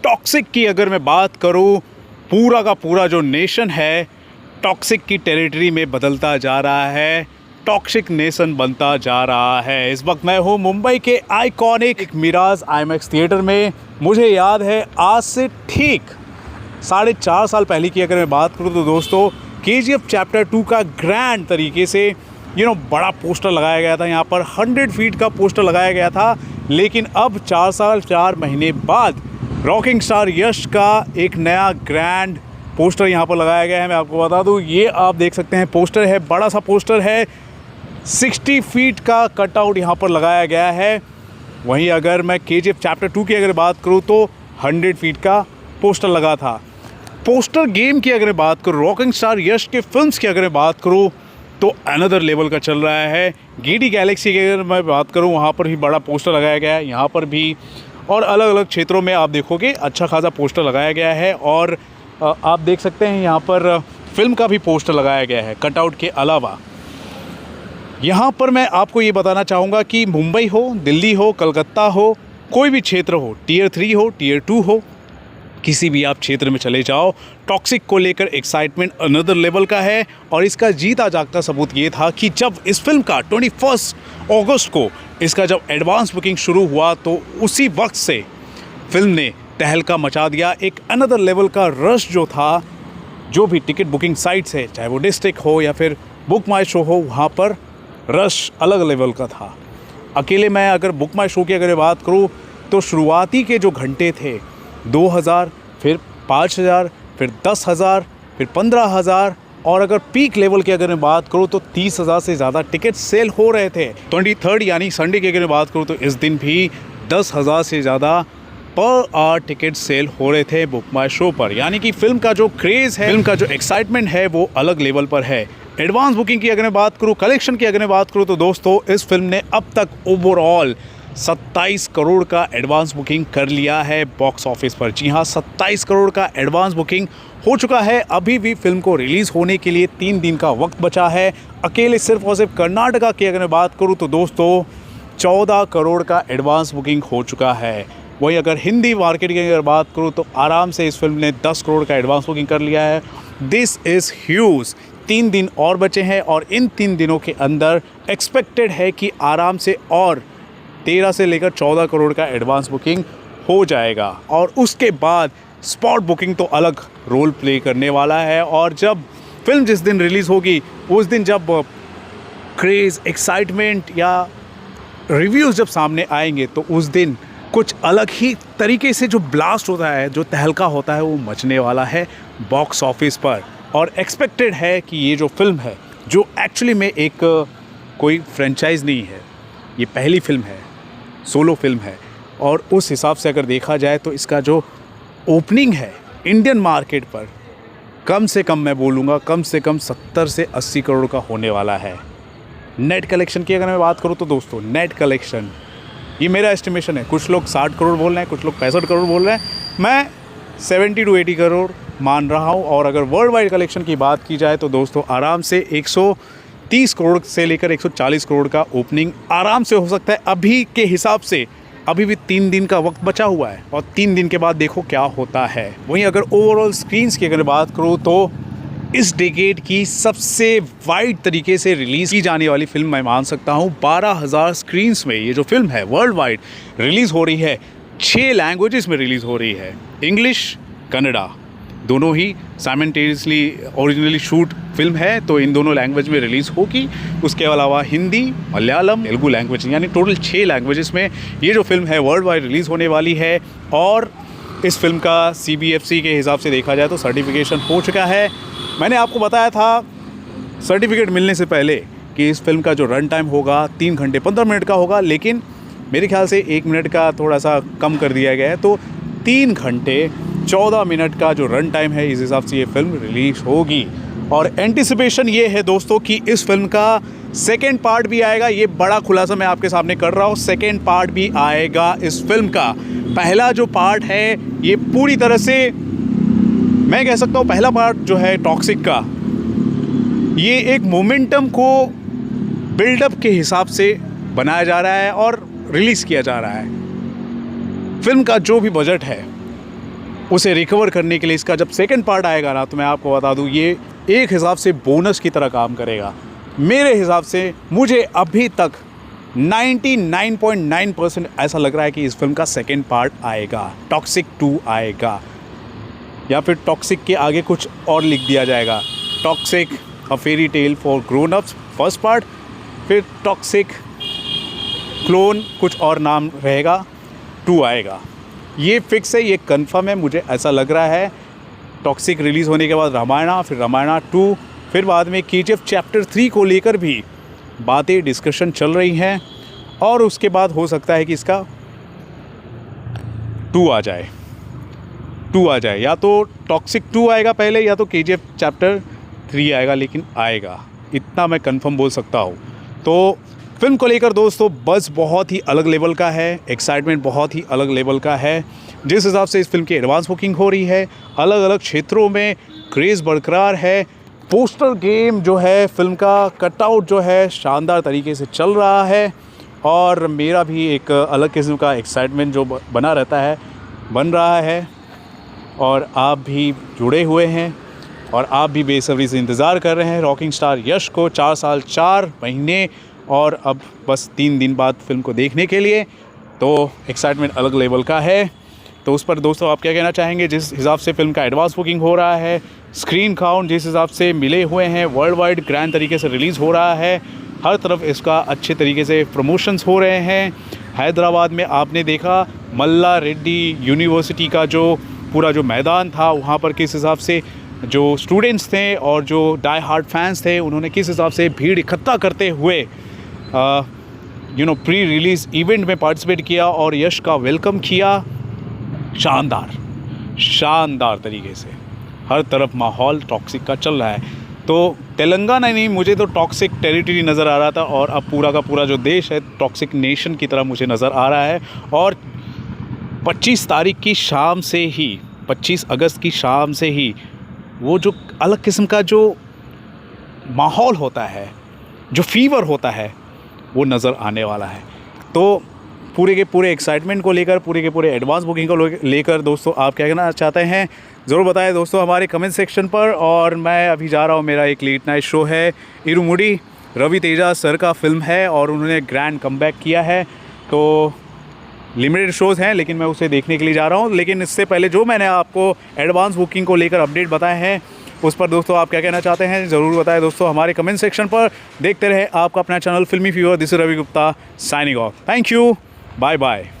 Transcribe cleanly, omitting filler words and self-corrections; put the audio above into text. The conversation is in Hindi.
टॉक्सिक की अगर मैं बात करूं, पूरा का पूरा जो नेशन है टॉक्सिक की टेरिटरी में बदलता जा रहा है, टॉक्सिक नेशन बनता जा रहा है। इस वक्त मैं हूं मुंबई के आइकॉनिक मिराज आईमैक्स थिएटर में। मुझे याद है आज से ठीक 4.5 साल पहले की अगर मैं बात करूं तो दोस्तों KGF चैप्टर 2 का ग्रैंड तरीके से बड़ा पोस्टर लगाया गया था। यहाँ पर 100 फीट का पोस्टर लगाया गया था, लेकिन अब 4 साल 4 महीने बाद रॉकिंग स्टार यश का एक नया ग्रैंड पोस्टर यहाँ पर लगाया गया है। मैं आपको बता दूँ, ये आप देख सकते हैं पोस्टर है, बड़ा सा पोस्टर है, 60 फीट का कटआउट यहाँ पर लगाया गया है। वहीं अगर मैं KGF चैप्टर 2 की अगर बात करूँ तो 100 फीट का पोस्टर लगा था। पोस्टर गेम की अगर बात करूँ, रॉकिंग स्टार यश के फिल्म्स की अगर बात करूँ तो अनदर लेवल का चल रहा है। GD गैलेक्सी की अगर मैं बात करूँ, वहाँ पर भी बड़ा पोस्टर लगाया गया है, यहाँ पर भी और अलग अलग क्षेत्रों में आप देखोगे अच्छा खासा पोस्टर लगाया गया है। और आप देख सकते हैं यहाँ पर फिल्म का भी पोस्टर लगाया गया है कटआउट के अलावा। यहाँ पर मैं आपको ये बताना चाहूँगा कि मुंबई हो, दिल्ली हो, कलकत्ता हो, कोई भी क्षेत्र हो, Tier 3 हो, Tier 2 हो, किसी भी आप क्षेत्र में चले जाओ, टॉक्सिक को लेकर एक्साइटमेंट अनदर लेवल का है। और इसका जीता जागता सबूत ये था कि जब इस फिल्म का 21 अगस्त को इसका जब एडवांस बुकिंग शुरू हुआ तो उसी वक्त से फिल्म ने तहलका मचा दिया। एक अनदर लेवल का रश जो था, जो भी टिकट बुकिंग साइट्स है, चाहे वो डिस्ट्रिक्ट हो या फिर बुक माई शो हो, वहाँ पर रश अलग लेवल का था। अकेले मैं अगर बुक माई शो की अगर बात करूँ तो शुरुआती के जो घंटे थे 2000, फिर 5000, फिर 10,000, फिर 15,000 और अगर पीक लेवल की अगर मैं बात करूँ तो 30,000 से ज़्यादा टिकट सेल हो रहे थे। 23 यानी संडे की अगर मैं बात करूँ तो इस दिन भी 10,000 से ज़्यादा पर आवर टिकट सेल हो रहे थे बुक माई शो पर। यानी कि फिल्म का जो क्रेज़ है, फिल्म का जो एक्साइटमेंट है वो अलग लेवल पर है। एडवांस बुकिंग की अगर मैं बात करूँ, कलेक्शन की अगर मैं बात करूँ तो दोस्तों इस फिल्म ने अब तक ओवरऑल 27 करोड़ का एडवांस बुकिंग कर लिया है बॉक्स ऑफिस पर। जी हाँ, 27 करोड़ का एडवांस बुकिंग हो चुका है। अभी भी फिल्म को रिलीज़ होने के लिए 3 दिन का वक्त बचा है। अकेले सिर्फ और सिर्फ कर्नाटका की अगर मैं बात करूँ तो दोस्तों 14 करोड़ का एडवांस बुकिंग हो चुका है। वहीं अगर हिंदी मार्केट की अगर बात करूँ तो आराम से इस फिल्म ने 10 करोड़ का एडवांस बुकिंग कर लिया है। This is huge. 3 दिन और बचे हैं और इन 3 दिनों के अंदर एक्सपेक्टेड है कि आराम से और 13 से लेकर 14 करोड़ का एडवांस बुकिंग हो जाएगा। और उसके बाद स्पॉट बुकिंग तो अलग रोल प्ले करने वाला है। और जब फिल्म जिस दिन रिलीज़ होगी उस दिन जब क्रेज़, एक्साइटमेंट या रिव्यूज़ जब सामने आएंगे तो उस दिन कुछ अलग ही तरीके से जो ब्लास्ट होता है, जो तहलका होता है, वो मचने वाला है बॉक्स ऑफिस पर। और एक्सपेक्टेड है कि ये जो फिल्म है, जो एक्चुअली में एक कोई फ्रेंचाइज नहीं है, ये पहली फिल्म है, सोलो फिल्म है। और उस हिसाब से अगर देखा जाए तो इसका जो ओपनिंग है इंडियन मार्केट पर कम से कम मैं बोलूँगा कम से कम 70 से 80 करोड़ का होने वाला है। नेट कलेक्शन की अगर मैं बात करूँ तो दोस्तों नेट कलेक्शन, ये मेरा एस्टिमेशन है, कुछ लोग 60 करोड़ बोल रहे हैं, कुछ लोग 65 करोड़ बोल रहे हैं, मैं 70 to 80 करोड़ मान रहा हूँ। और अगर वर्ल्ड वाइड कलेक्शन की बात की जाए तो दोस्तों आराम से 130 करोड़ से लेकर 140 करोड़ का ओपनिंग आराम से हो सकता है। अभी के हिसाब से अभी भी 3 दिन का वक्त बचा हुआ है और 3 दिन के बाद देखो क्या होता है। वहीं अगर ओवरऑल स्क्रीन्स की अगर बात करूँ तो इस डेकेड की सबसे वाइड तरीके से रिलीज़ की जाने वाली फिल्म मैं मान सकता हूँ। 12,000 स्क्रीन्स में ये जो फिल्म है वर्ल्ड वाइड रिलीज़ हो रही है। 6 लैंग्वेजेस में रिलीज़ हो रही है, इंग्लिश, कन्नड़ा, दोनों ही साइमल्टेनियसली ओरिजिनली शूट फिल्म है, तो इन दोनों लैंग्वेज में रिलीज़ होगी। उसके अलावा हिंदी, मलयालम, तेलुगु लैंग्वेज, यानी टोटल 6 लैंग्वेजेस में ये जो फिल्म है वर्ल्ड वाइड रिलीज़ होने वाली है। और इस फिल्म का CBFC के हिसाब से देखा जाए तो सर्टिफिकेशन हो चुका है। मैंने आपको बताया था सर्टिफिकेट मिलने से पहले कि इस फिल्म का जो रन टाइम होगा 3 घंटे 15 मिनट का होगा, लेकिन मेरे ख्याल से 1 मिनट का थोड़ा सा कम कर दिया गया है, तो 3 घंटे 14 मिनट का जो रन टाइम है, इस हिसाब से ये फिल्म रिलीज़ होगी। और एंटिसिपेशन ये है दोस्तों कि इस फिल्म का सेकेंड पार्ट भी आएगा। ये बड़ा खुलासा मैं आपके सामने कर रहा हूँ, सेकेंड पार्ट भी आएगा इस फिल्म का। पहला जो पार्ट है ये पूरी तरह से मैं कह सकता हूँ, पहला पार्ट जो है टॉक्सिक का, ये एक मोमेंटम को बिल्डअप के हिसाब से बनाया जा रहा है और रिलीज़ किया जा रहा है। फिल्म का जो भी बजट है उसे रिकवर करने के लिए इसका जब सेकंड पार्ट आएगा ना, तो मैं आपको बता दूं ये एक हिसाब से बोनस की तरह काम करेगा। मेरे हिसाब से मुझे अभी तक 99.9% ऐसा लग रहा है कि इस फिल्म का सेकंड पार्ट आएगा, टॉक्सिक 2 आएगा, या फिर टॉक्सिक के आगे कुछ और लिख दिया जाएगा, toxic a fairy tale for grown ups first part, फिर टॉक्सिक क्लोन कुछ और नाम रहेगा, 2 आएगा। ये फिक्स है, ये कंफर्म है, मुझे ऐसा लग रहा है। टॉक्सिक रिलीज़ होने के बाद रामायणा, फिर रामायणा 2, फिर बाद में KGF चैप्टर 3 को लेकर भी बातें डिस्कशन चल रही हैं, और उसके बाद हो सकता है कि इसका 2 आ जाए, या तो टॉक्सिक 2 आएगा पहले, या तो KGF चैप्टर 3 आएगा, लेकिन आएगा, इतना मैं कंफर्म बोल सकता हूँ। तो फिल्म को लेकर दोस्तों बज़ बहुत ही अलग लेवल का है, एक्साइटमेंट बहुत ही अलग लेवल का है। जिस हिसाब से इस फिल्म की एडवांस बुकिंग हो रही है, अलग अलग क्षेत्रों में क्रेज़ बरकरार है, पोस्टर गेम जो है फिल्म का कटआउट जो है शानदार तरीके से चल रहा है, और मेरा भी एक अलग किस्म का एक्साइटमेंट जो बन रहा है, और आप भी जुड़े हुए हैं, और आप भी बेसब्री से इंतज़ार कर रहे हैं रॉकिंग स्टार यश को 4 साल 4 महीने और अब बस 3 दिन बाद फिल्म को देखने के लिए। तो एक्साइटमेंट अलग लेवल का है। तो उस पर दोस्तों आप क्या कहना चाहेंगे? जिस हिसाब से फिल्म का एडवांस बुकिंग हो रहा है, स्क्रीन काउंट जिस हिसाब से मिले हुए हैं, वर्ल्ड वाइड ग्रैंड तरीके से रिलीज़ हो रहा है, हर तरफ इसका अच्छे तरीके से प्रमोशंस हो रहे हैं। हैदराबाद में आपने देखा मल्ला रेड्डी यूनिवर्सिटी का जो पूरा जो मैदान था, वहाँ पर किस हिसाब से जो स्टूडेंट्स थे और जो डाई हार्ड फैंस थे, उन्होंने किस हिसाब से भीड़ इकट्ठा करते हुए प्री रिलीज़ इवेंट में पार्टिसिपेट किया और यश का वेलकम किया। शानदार तरीके से हर तरफ माहौल टॉक्सिक का चल रहा है। तो तेलंगाना नहीं, मुझे तो टॉक्सिक टेरिटरी नज़र आ रहा था, और अब पूरा का पूरा जो देश है टॉक्सिक नेशन की तरह मुझे नज़र आ रहा है। और 25 तारीख की शाम से ही, 25 अगस्त की शाम से ही वो जो अलग किस्म का जो माहौल होता है, जो फीवर होता है, वो नज़र आने वाला है। तो पूरे के पूरे एक्साइटमेंट को लेकर, पूरे के पूरे एडवांस बुकिंग को लेकर दोस्तों आप क्या कहना चाहते हैं ज़रूर बताएं दोस्तों हमारे कमेंट सेक्शन पर। और मैं अभी जा रहा हूँ, मेरा एक लेट नाइट शो है इरुमुडी, रवि तेजा सर का फिल्म है और उन्होंने ग्रैंड कमबैक किया है। तो लिमिटेड शोज़ हैं, लेकिन मैं उसे देखने के लिए जा रहा हूँ। लेकिन इससे पहले जो मैंने आपको एडवांस बुकिंग को लेकर अपडेट बताए हैं, उस पर दोस्तों आप क्या कहना चाहते हैं ज़रूर बताएं दोस्तों हमारे कमेंट सेक्शन पर। देखते रहे आपका अपना channel Filmy fever. This is Ravi Gupta signing off. Thank you, bye bye.